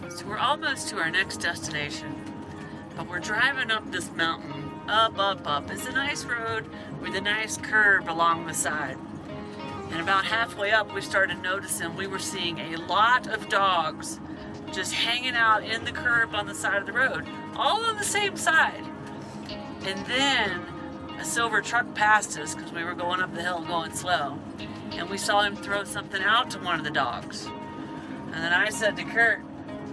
So we're almost to our next destination, but we're driving up this mountain, up. It's a nice road with a nice curve along the side. And about halfway up, we started noticing we were seeing a lot of dogs just hanging out in the curb on the side of the road, all on the same side. And then a silver truck passed us because we were going up the hill going slow. And we saw him throw something out to one of the dogs. And then I said to Curt,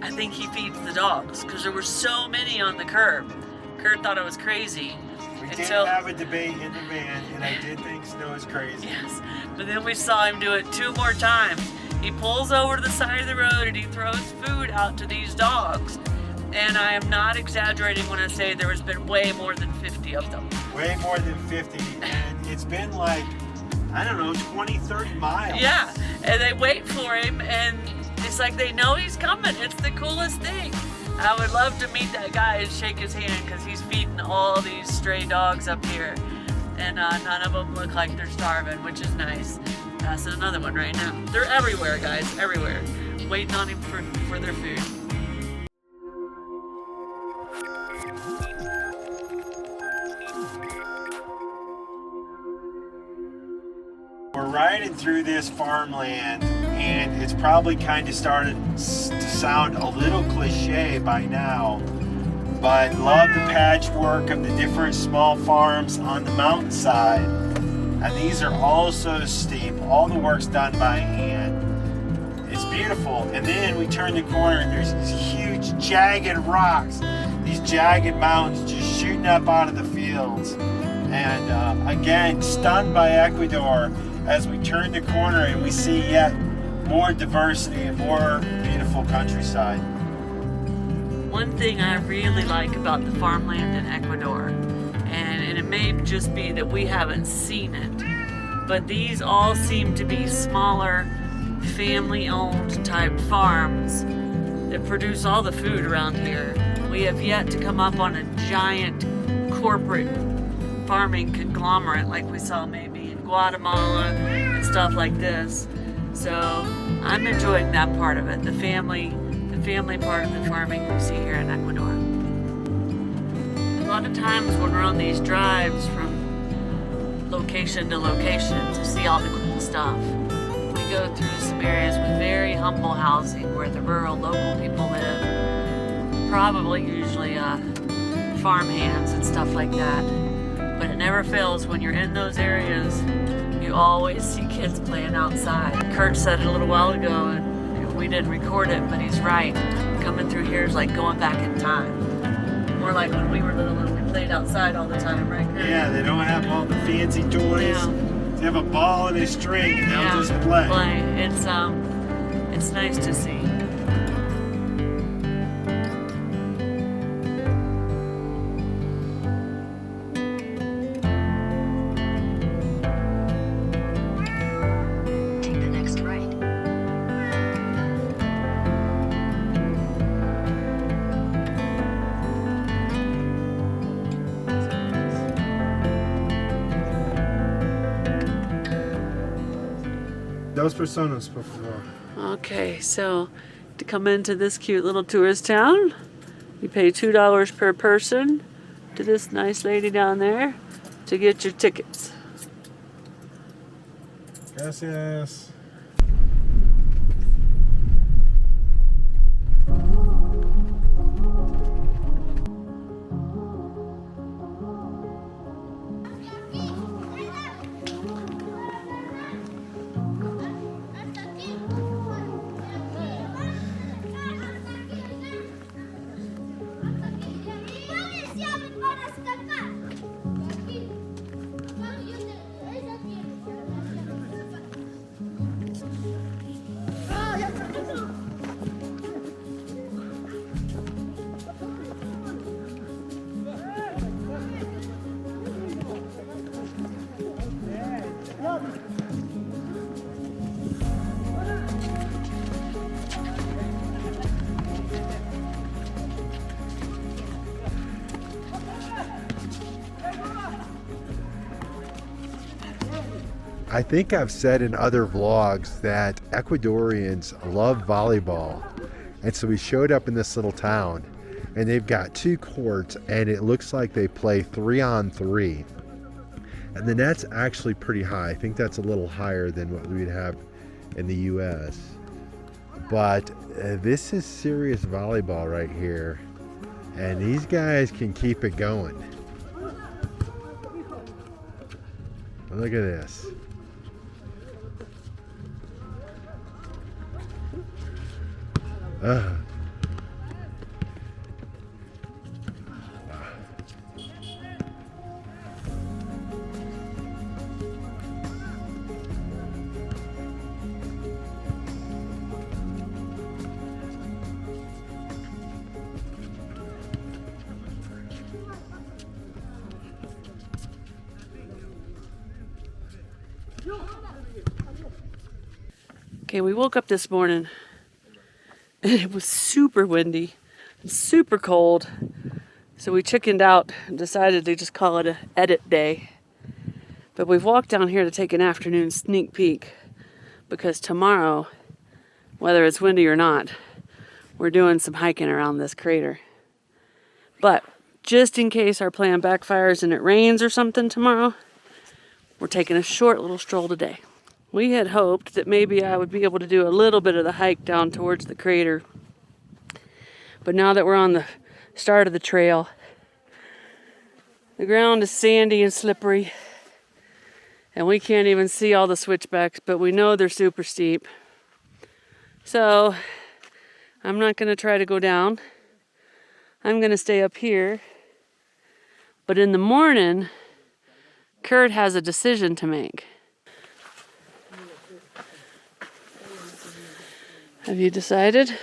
I think he feeds the dogs because there were so many on the curb. Curt thought I was crazy. We did have a debate in the van, and I did think Snow was crazy. Yes, but then we saw him do it 2 more times. He pulls over to the side of the road and he throws food out to these dogs. And I am not exaggerating when I say there has been way more than 50 of them. Way more than 50, and it's been like, I don't know, 20, 30 miles. Yeah, and they wait for him, and it's like they know he's coming. It's the coolest thing. I would love to meet that guy and shake his hand because he's feeding all these stray dogs up here. And none of them look like they're starving, which is nice. Passing another one right now. They're everywhere, guys, everywhere. Waiting on him for their food. We're riding through this farmland, and it's probably kind of started to sound a little cliche by now, but love the patchwork of the different small farms on the mountainside. And these are all so steep. All the work's done by hand. It's beautiful. And then we turn the corner and there's these huge jagged rocks, these jagged mountains just shooting up out of the fields. And again, stunned by Ecuador as we turn the corner and we see yet more diversity and more beautiful countryside. One thing I really like about the farmland in Ecuador, and it may just be that we haven't seen it, but these all seem to be smaller, family-owned type farms that produce all the food around here. We have yet to come up on a giant corporate farming conglomerate like we saw maybe in Guatemala and stuff like this. So I'm enjoying that part of it, the family part of the farming we see here in Ecuador. A lot of times when we're on these drives from location to location to see all the cool stuff, we go through some areas with very humble housing where the rural local people live, probably usually farm hands and stuff like that. But it never fails when you're in those areas, you always see kids playing outside. Curt said it a little while ago, and we didn't record it, but he's right. Coming through here is like going back in time. More like when we were little and we played outside all the time, right, Curt? Yeah, they don't have all the fancy toys. Yeah. They have a ball and a string and they'll just play. It's nice to see. Dos personas, por favor. Okay, so to come into this cute little tourist town, you pay $2 per person to this nice lady down there to get your tickets. Gracias. I think I've said in other vlogs that Ecuadorians love volleyball, And so we showed up in this little town, and they've got 2 courts, and it looks like they play 3-on-3. And the net's actually pretty high. I think that's a little higher than what we would have in the US. But this is serious volleyball right here. And these guys can keep it going. Look at this. Okay, we woke up this morning and it was super windy and super cold. So we chickened out and decided to just call it an edit day. But we've walked down here to take an afternoon sneak peek because tomorrow, whether it's windy or not, we're doing some hiking around this crater. But just in case our plan backfires and it rains or something tomorrow, we're taking a short little stroll today. We had hoped that maybe I would be able to do a little bit of the hike down towards the crater. But now that we're on the start of the trail, the ground is sandy and slippery, and we can't even see all the switchbacks, but we know they're super steep. So I'm not going to try to go down. I'm going to stay up here. But in the morning, Curt has a decision to make. Have you decided?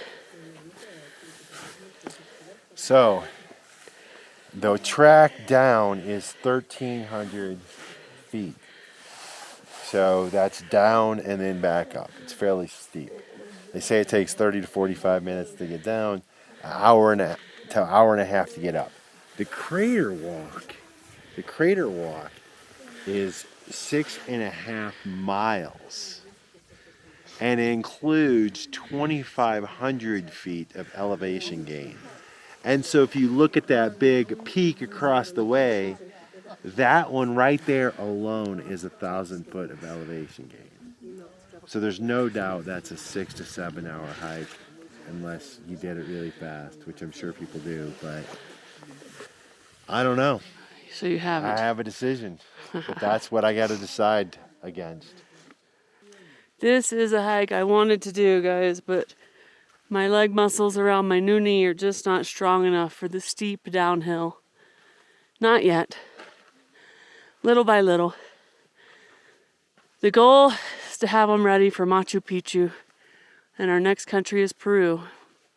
So, the track down is 1,300 feet. So that's down and then back up. It's fairly steep. They say it takes 30 to 45 minutes to get down, an hour and a half to get up. The crater walk is 6.5 miles. And it includes 2,500 feet of elevation gain. And so if you look at that big peak across the way, that one right there alone is 1,000 foot of elevation gain. So there's no doubt that's a 6 to 7 hour hike, unless you did it really fast, which I'm sure people do, but I don't know. So you have it. I have a decision, but that's what I got to decide against. This is a hike I wanted to do, guys, but my leg muscles around my new knee are just not strong enough for the steep downhill. Not yet. Little by little. The goal is to have them ready for Machu Picchu, and our next country is Peru,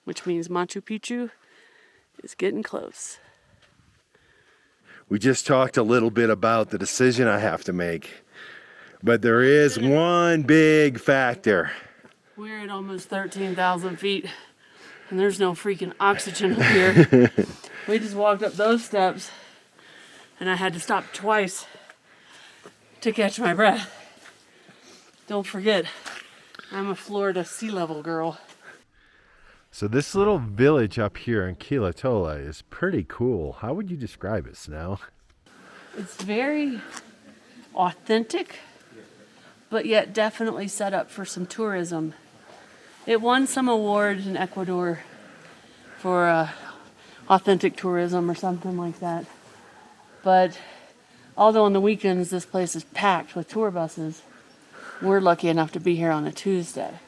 which means Machu Picchu is getting close. We just talked a little bit about the decision I have to make. But there is one big factor. We're at almost 13,000 feet, and there's no freaking oxygen up here. We just walked up those steps, and I had to stop twice to catch my breath. Don't forget, I'm a Florida sea level girl. So this little village up here in Quilotoa is pretty cool. How would you describe it, Snow? It's very authentic, but yet definitely set up for some tourism. It won some awards in Ecuador for authentic tourism or something like that. But although on the weekends this place is packed with tour buses, we're lucky enough to be here on a Tuesday.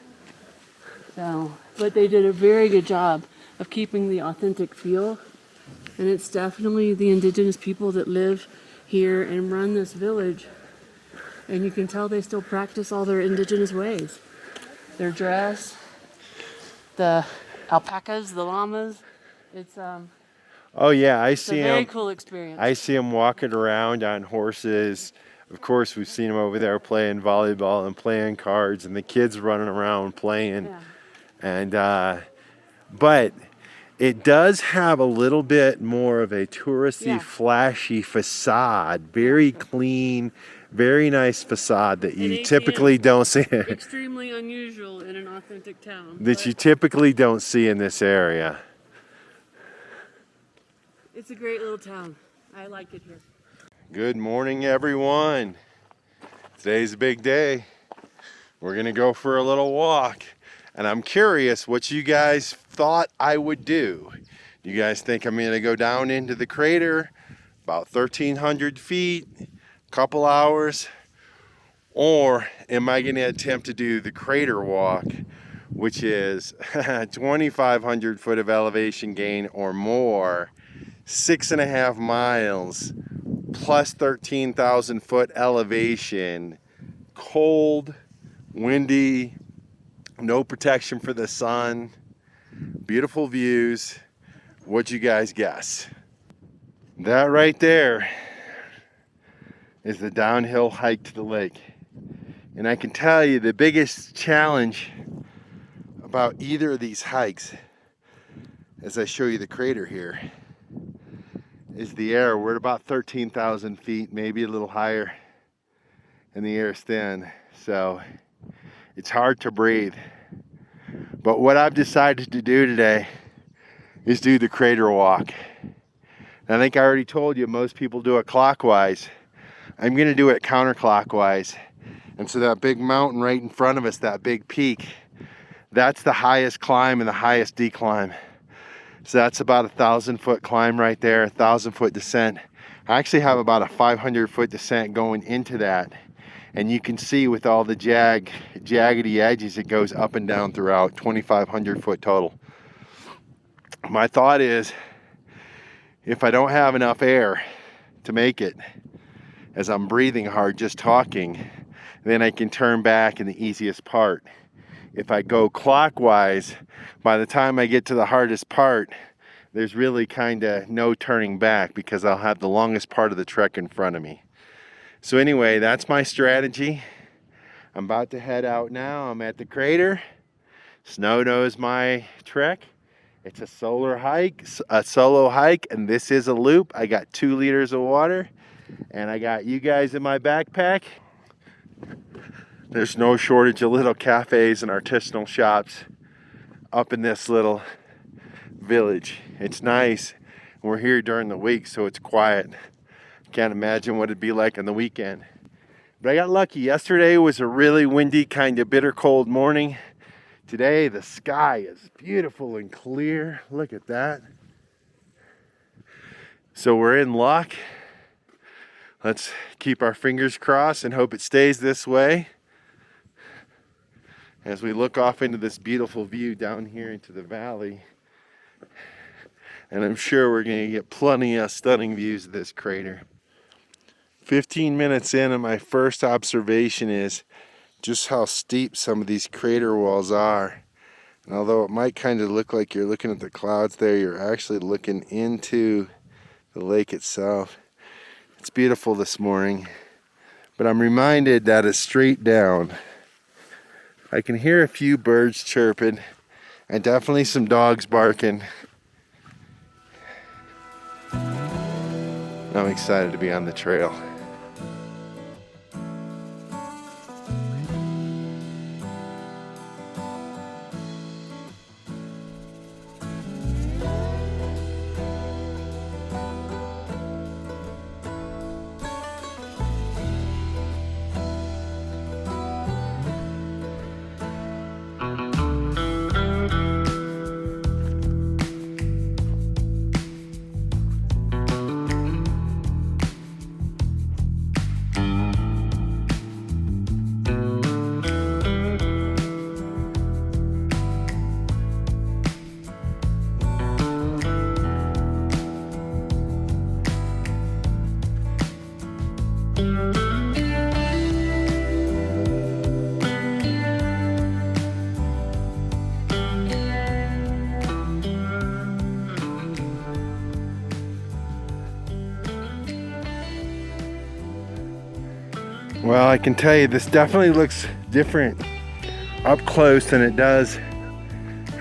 But they did a very good job of keeping the authentic feel. And it's definitely the indigenous people that live here and run this village. And you can tell they still practice all their indigenous ways. Their dress, the alpacas, the llamas. It's oh yeah, I see a very them. cool experience. I see them walking around on horses. Of course, we've seen them over there playing volleyball and playing cards, and the kids running around playing. Yeah. And but it does have a little bit more of a touristy, flashy facade. Very clean, Very nice facade that An you ATM. typically don't see. Extremely unusual in an authentic town. That you typically don't see in this area. It's a great little town. I like it here. Good morning, everyone. Today's a big day. We're gonna go for a little walk, and I'm curious what you guys thought I would do. You guys think I'm gonna go down into the crater, about 1,300 feet, couple hours, or am I gonna attempt to do the crater walk, which is 2,500 foot of elevation gain or more, 6.5 miles, plus 13,000 foot elevation, cold, windy, no protection for the sun, beautiful views. What'd you guys guess? That right there is the downhill hike to the lake. And I can tell you the biggest challenge about either of these hikes, as I show you the crater here, is the air. We're at about 13,000 feet, maybe a little higher, and the air is thin. So it's hard to breathe. But what I've decided to do today is do the crater walk. And I think I already told you most people do it clockwise. I'm gonna do it counterclockwise. And so that big mountain right in front of us, that big peak, that's the highest climb and the highest decline. So that's about 1,000 foot climb right there, 1,000 foot descent. I actually have about a 500 foot descent going into that. And you can see with all the jaggedy edges, it goes up and down throughout, 2,500 foot total. My thought is, if I don't have enough air to make it, as I'm breathing hard just talking, then I can turn back in the easiest part. If I go clockwise, by the time I get to the hardest part, there's really kind of no turning back because I'll have the longest part of the trek in front of me. So anyway, that's my strategy. I'm about to head out now. I'm at the crater. Snow knows my trek. It's a solo hike, and this is a loop. I got 2 liters of water, and I got you guys in my backpack. There's no shortage of little cafes and artisanal shops up in this little village. It's nice. We're here during the week, so it's quiet. Can't imagine what it'd be like on the weekend. But I got lucky. Yesterday was a really windy, kind of bitter cold morning. Today the sky is beautiful and clear. Look at that. So we're in luck. Let's keep our fingers crossed and hope it stays this way as we look off into this beautiful view down here into the valley. And I'm sure we're going to get plenty of stunning views of this crater. 15 minutes in, and my first observation is just how steep some of these crater walls are. And although it might kind of look like you're looking at the clouds there, you're actually looking into the lake itself. It's beautiful this morning, but I'm reminded that it's straight down. I can hear a few birds chirping and definitely some dogs barking. I'm excited to be on the trail. Well, I can tell you this definitely looks different up close than it does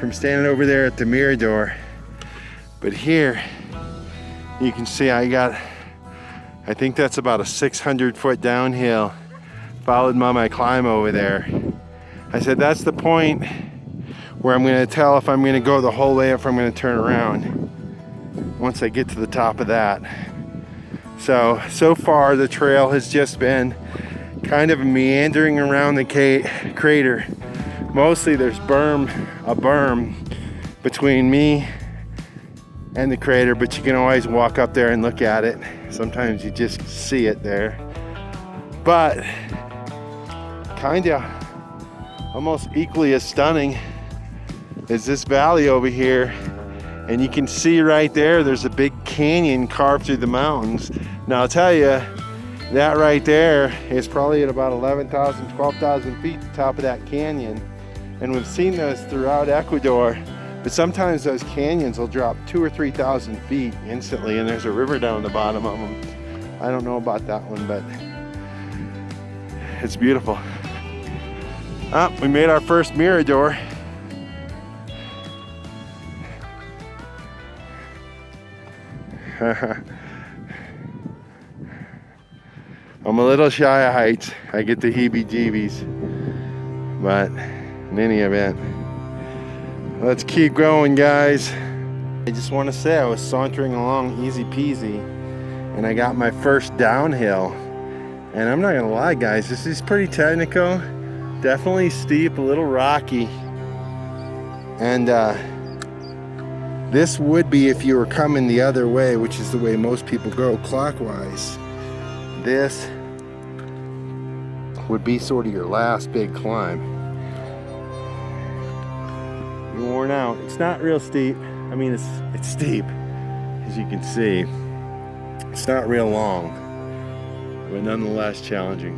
from standing over there at the Mirador. But here you can see I got I think that's about a 600-foot downhill, followed by my climb over there. I said that's the point where I'm going to tell if I'm going to go the whole way or if I'm going to turn around once I get to the top of that. So far the trail has just been kind of meandering around the crater. Mostly there's a berm between me and the crater, but you can always walk up there and look at it. Sometimes you just see it there. But kinda almost equally as stunning is this valley over here. And you can see right there, there's a big canyon carved through the mountains. Now I'll tell you, that right there is probably at about 11,000, 12,000 feet, the top of that canyon. And we've seen those throughout Ecuador, but sometimes those canyons will drop 2,000 or 3,000 feet instantly, and there's a river down the bottom of them. I don't know about that one, but it's beautiful. We made our first mirador. I'm a little shy of heights. I get the heebie-jeebies, but in any event, let's keep going, guys. I just want to say I was sauntering along easy peasy, and I got my first downhill. And I'm not gonna lie, guys, this is pretty technical, definitely steep, a little rocky. And this would be if you were coming the other way, which is the way most people go, clockwise. This would be sort of your last big climb. You're worn out. It's not real steep. I mean, it's steep, as you can see. It's not real long, but nonetheless challenging.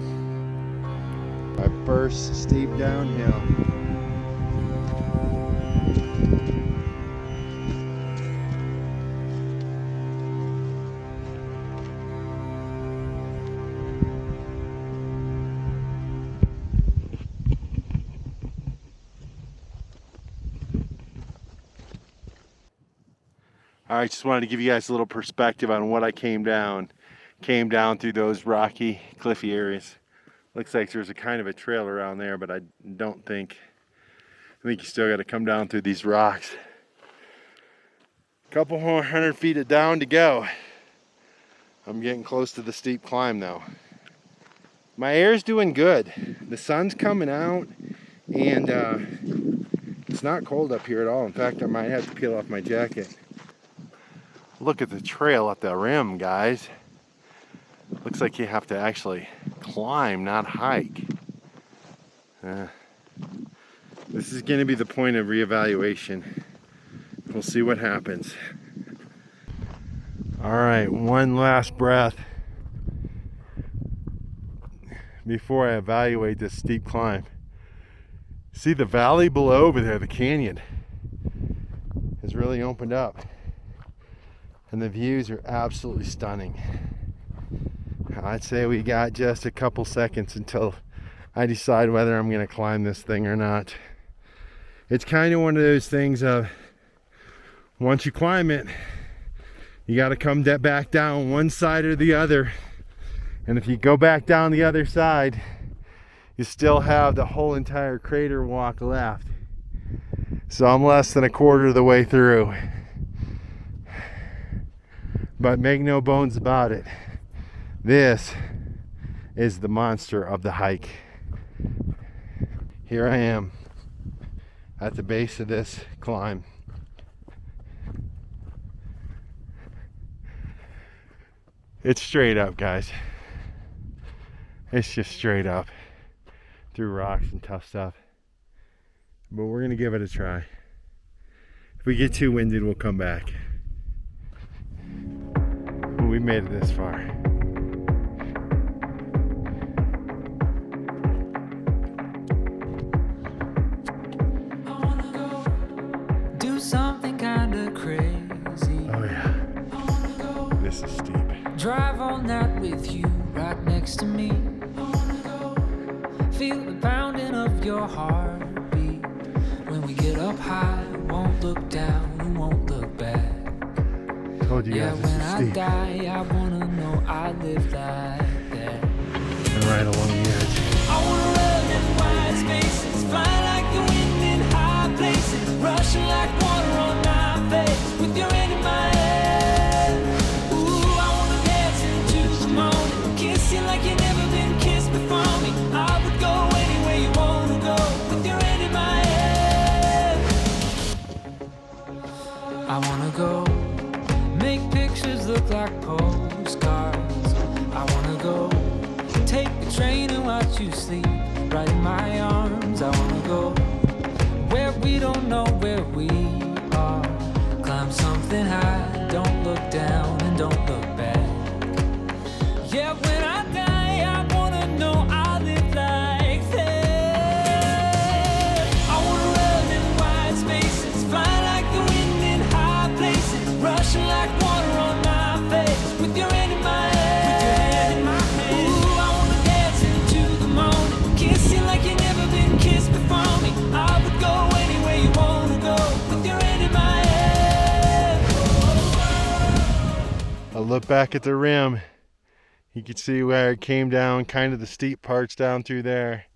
My first steep downhill. All right, just wanted to give you guys a little perspective on what I came down through those rocky, cliffy areas. Looks like there's a kind of a trail around there, but I think you still got to come down through these rocks. A couple more 100 feet down to go. I'm getting close to the steep climb though. My air's doing good. The sun's coming out, and it's not cold up here at all. In fact, I might have to peel off my jacket. Look at the trail at the rim, guys. Looks like you have to actually climb, not hike. This is going to be the point of reevaluation. We'll see what happens. All right, one last breath before I evaluate this steep climb. See the valley below over there, the canyon has really opened up. And the views are absolutely stunning. I'd say we got just a couple seconds until I decide whether I'm going to climb this thing or not. It's kind of one of those things of, once you climb it, you got to come back down one side or the other. And if you go back down the other side, you still have the whole entire crater walk left. So I'm less than a quarter of the way through. But make no bones about it, this is the monster of the hike. Here I am at the base of this climb. It's straight up, guys. It's just straight up through rocks and tough stuff. But we're gonna give it a try. If we get too winded, we'll come back. We made it this far. I wanna go do something kinda crazy. Oh yeah. This is steep. Drive all night with you right next to me. I wanna go feel the pounding of your heartbeat. When we get up high, won't look down, we won't look back. told you Yeah, guys when this is I steep. die, I wanna know I lived like that. And right along the edge. I wanna run in wide spaces, fly like the wind in high places, rushing like water on my face, with your hand in my hand. Ooh, I wanna dance into the morning, kiss you like you've never been kissed before me. I would go anywhere you wanna go, with your hand in my hand. I wanna go make pictures look like postcards. I wanna go take the train and watch you sleep right in my arms. I wanna go where we don't know where we are. Climb something high, don't look down and don't look back. Yeah, when I die, I wanna know I live like that. I wanna run in wide spaces, fly like the wind in high places, rushing like water on my face, with your hand in my hand. Ooh, I wanna dance into the morning, kiss you like you've never been kissed before me. I would go anywhere you wanna go, with your hand in my hand. I look back at the rim. You can see where it came down, kind of the steep parts down through there.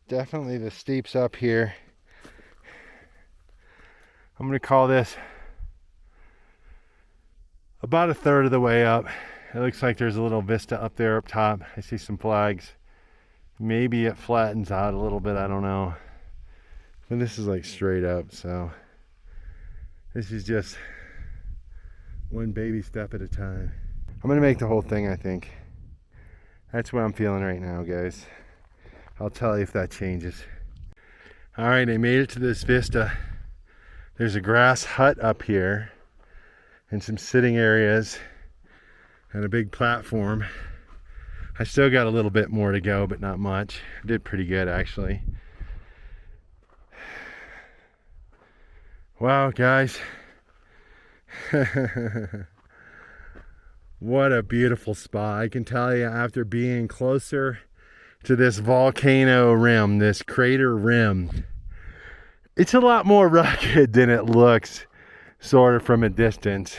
Definitely the steeps up here. I'm gonna call this about a third of the way up. It looks like there's a little vista up there up top. I see some flags. Maybe it flattens out a little bit, I don't know. But this is like straight up, so this is just one baby step at a time. I'm gonna make the whole thing, I think. That's what I'm feeling right now, guys. I'll tell you if that changes. All right, I made it to this vista. There's a grass hut up here and some sitting areas and a big platform. I still got a little bit more to go, but not much. I did pretty good, actually. Wow, guys. What a beautiful spot. I can tell you, after being closer to this volcano rim, this crater rim, it's a lot more rugged than it looks sort of from a distance.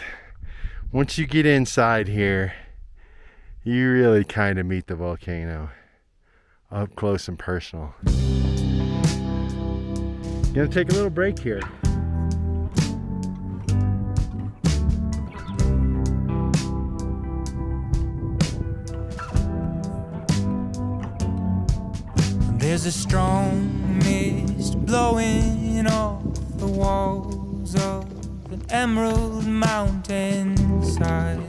Once you get inside here, you really kind of meet the volcano up close and personal. Gonna take a little break here. There's a strong mist blowing off the walls of an emerald mountainside.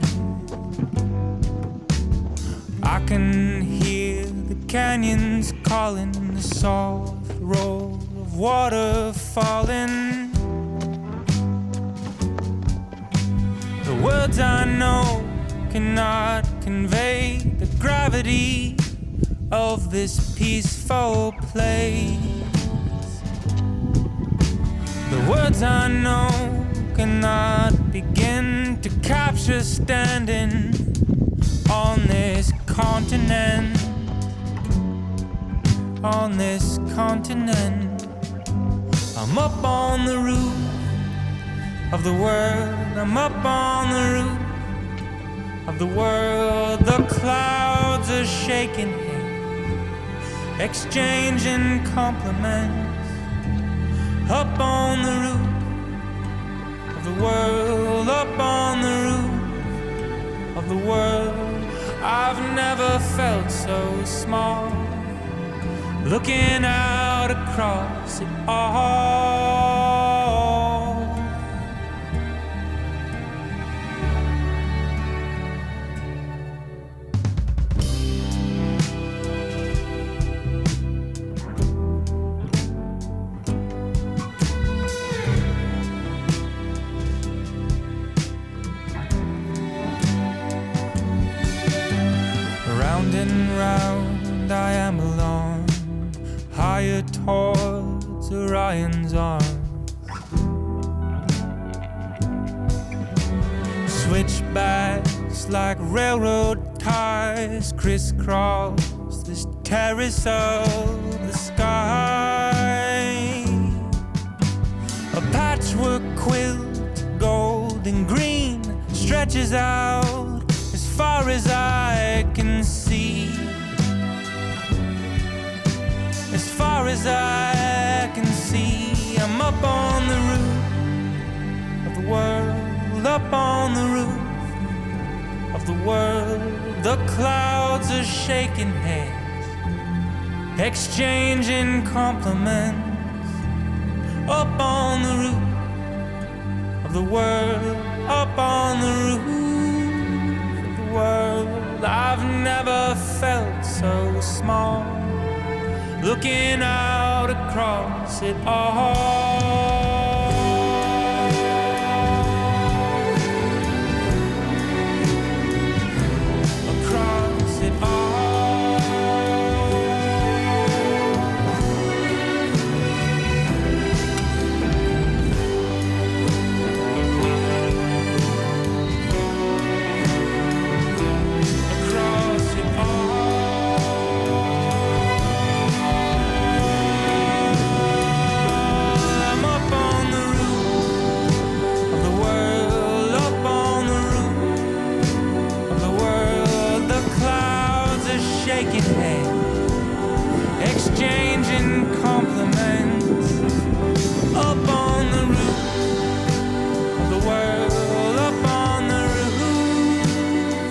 I can hear the canyons calling, the soft roll of water falling. The words I know cannot convey the gravity of this peaceful place. The words I know cannot begin to capture standing on this continent. On this continent, I'm up on the roof of the world. I'm up on the roof of the world. The clouds are shaking here, exchanging compliments. Up on the roof of the world, up on the roof of the world. I've never felt so small, looking out across it all. Round and round I am alone, higher towards Orion's arms. Switchbacks like railroad ties crisscross this terrace of the sky. A patchwork quilt, gold and green, stretches out as far as I can see. As far as I can see, I'm up on the roof of the world, up on the roof of the world. The clouds are shaking hands, exchanging compliments. Up on the roof of the world, up on the roof of the world. I've never felt so small, looking out across it all. Across it all. Across it all. I'm up on the roof of the world, up on the roof of the world. The clouds are shaking hands, exchanging compliments. Up on the roof of the world, up on the roof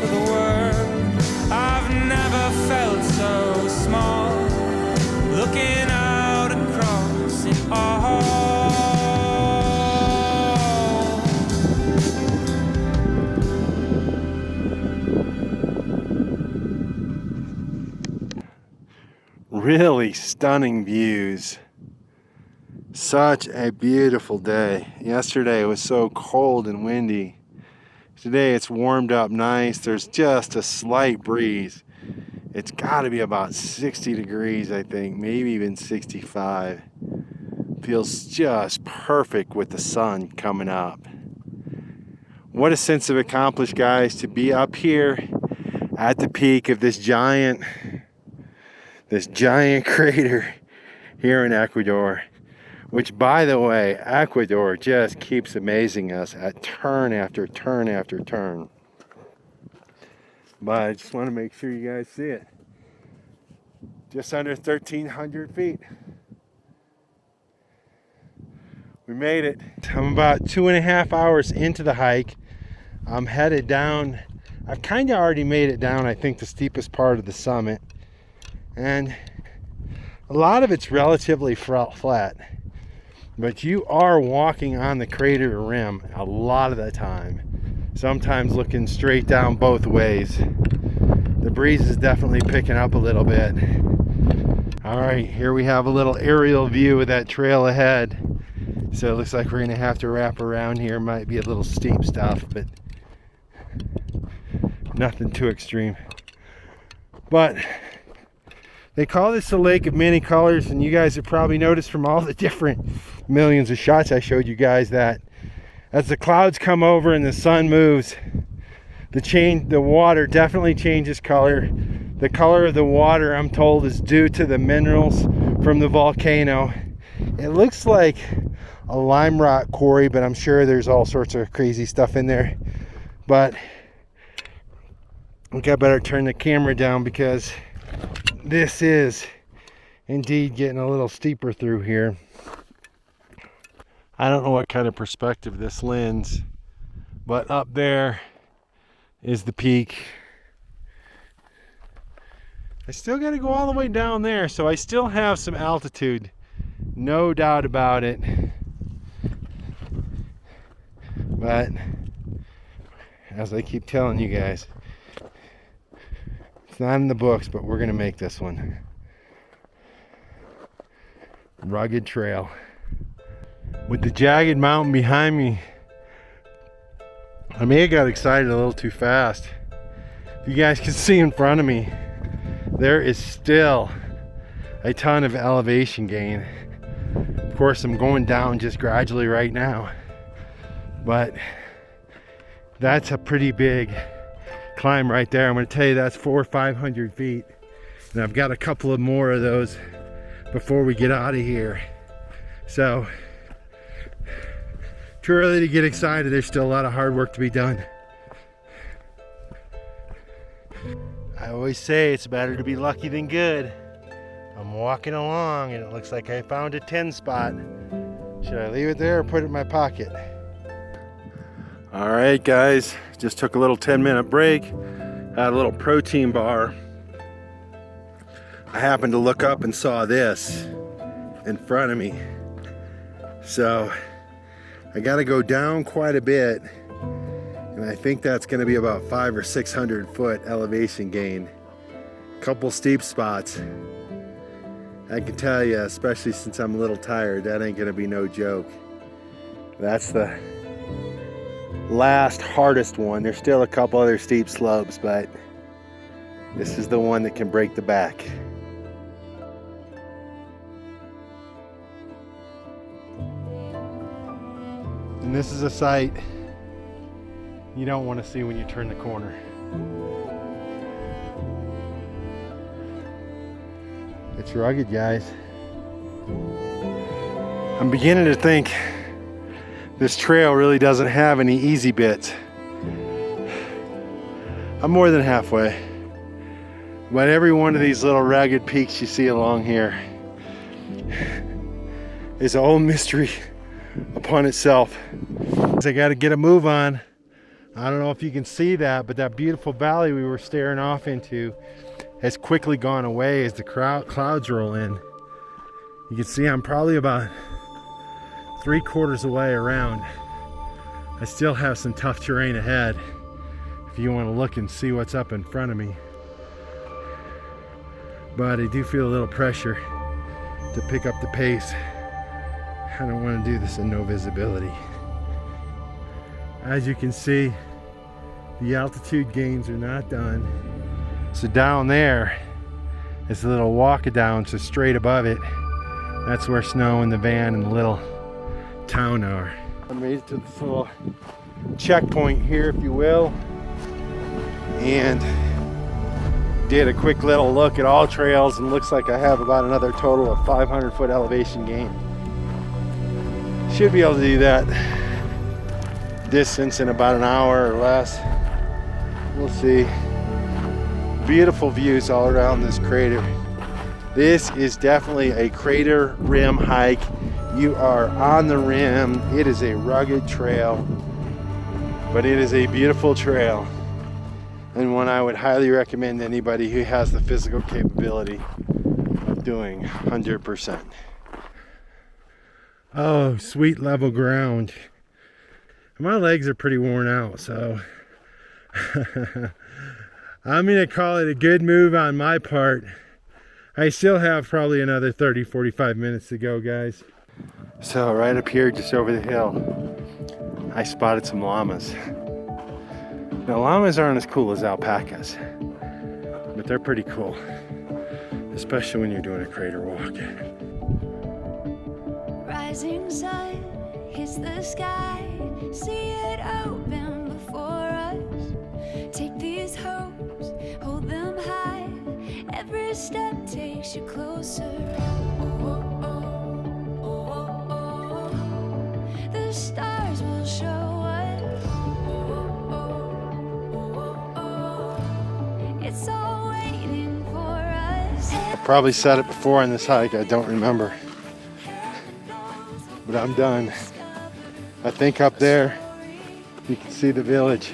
of the world. I've never felt so small, looking out across it all. Really stunning views. Such a beautiful day. Yesterday it was so cold and windy. Today it's warmed up nice. There's just a slight breeze. It's got to be about 60 degrees, I think, maybe even 65. Feels just perfect with the sun coming up. What a sense of accomplished, guys, to be up here at the peak of this giant crater here in Ecuador, which, by the way, Ecuador just keeps amazing us at turn after turn after turn. But I just want to make sure you guys see it. Just under 1,300 feet. We made it. I'm about 2.5 hours into the hike. I'm headed down. I've kind of already made it down, I think, the steepest part of the summit. And a lot of it's relatively flat. But you are walking on the crater rim a lot of the time. Sometimes looking straight down both ways. The breeze is definitely picking up a little bit. All right, here we have a little aerial view of that trail ahead. So it looks like we're gonna have to wrap around here. Might be a little steep stuff, but nothing too extreme. But they call this the lake of many colors, and you guys have probably noticed from all the different millions of shots I showed you guys that as the clouds come over and the sun moves, the water definitely changes color. The color of the water, I'm told, is due to the minerals from the volcano. It looks like a lime rock quarry, but I'm sure there's all sorts of crazy stuff in there. But I think I better turn the camera down because this is indeed getting a little steeper through here. I don't know what kind of perspective this lends, but up there is the peak. I still got to go all the way down there, so I still have some altitude, no doubt about it. But as I keep telling you guys, it's not in the books, but we're gonna make this one. Rugged trail with the jagged mountain behind me. I may have got excited a little too fast. If you guys can see in front of me, there is still a ton of elevation gain. Of course, I'm going down just gradually right now, but that's a pretty big climb right there. I'm going to tell you that's 400 or 500 feet, and I've got a couple of more of those before we get out of here. So too early to get excited. There's still a lot of hard work to be done. I always say it's better to be lucky than good. I'm walking along and it looks like I found a 10 spot. Should I leave it there or put it in my pocket? All right, guys, just took a little 10-minute break. Had a little protein bar. I happened to look up and saw this in front of me. So I got to go down quite a bit. And I think that's going to be about 500 or 600 foot elevation gain. Couple steep spots. I can tell you, especially since I'm a little tired, that ain't going to be no joke. That's the last hardest one. There's still a couple other steep slopes, but this is the one that can break the back. And this is a sight you don't want to see when you turn the corner. It's rugged, guys. I'm beginning to think this trail really doesn't have any easy bits. I'm more than halfway. But every one of these little ragged peaks you see along here is a whole mystery upon itself. I got to get a move on. I don't know if you can see that, but that beautiful valley we were staring off into has quickly gone away as the clouds roll in. You can see I'm probably about 3/4 away around. I still have some tough terrain ahead if you want to look and see what's up in front of me. But I do feel a little pressure to pick up the pace. I don't want to do this in no visibility. As you can see, the altitude gains are not done. So down there is a little walk-a-down, so straight above it, that's where Snow and the van and the little town are. I made it to this little checkpoint here, if you will, and did a quick little look at all trails, and looks like I have about another total of 500 foot elevation gain. Should be able to do that distance in about an hour or less. We'll see. Beautiful views all around this crater. This is definitely a crater rim hike. You are on the rim. It is a rugged trail, but it is a beautiful trail, and one I would highly recommend anybody who has the physical capability of doing 100%. Oh, sweet level ground. My legs are pretty worn out, so I'm gonna call it a good move on my part. I still have probably another 30-45 minutes to go, guys. So right up here, just over the hill, I spotted some llamas. Now, llamas aren't as cool as alpacas, but they're pretty cool, especially when you're doing a crater walk. Rising sun hits the sky, see it open before us. Take these hopes, hold them high. Every step takes you closer. Oh, oh, oh, oh, oh. The stars will show us. Oh, oh, oh, oh. It's all waiting for us. I probably said it before on this hike, I don't remember. But I'm done. I think up there you can see the village.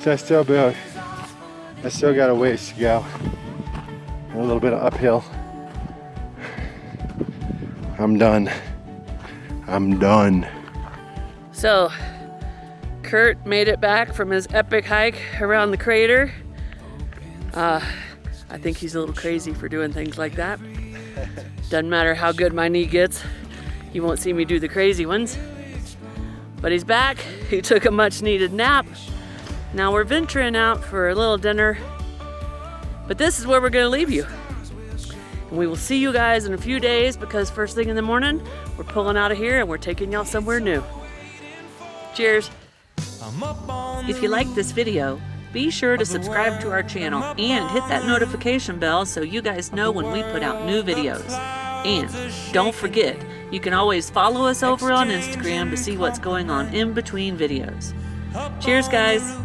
So I still got a ways to go. A little bit of uphill. I'm done. I'm done. So, Kurt made it back from his epic hike around the crater. I think he's a little crazy for doing things like that. Doesn't matter how good my knee gets, you won't see me do the crazy ones. But he's back. He took a much needed nap. Now we're venturing out for a little dinner. But this is where we're gonna leave you. And we will see you guys in a few days, because first thing in the morning, we're pulling out of here and we're taking y'all somewhere new. Cheers. If you like this video, be sure to subscribe to our channel and hit that notification bell so you guys know when we put out new videos. And don't forget, you can always follow us over on Instagram to see what's going on in between videos. Cheers, guys.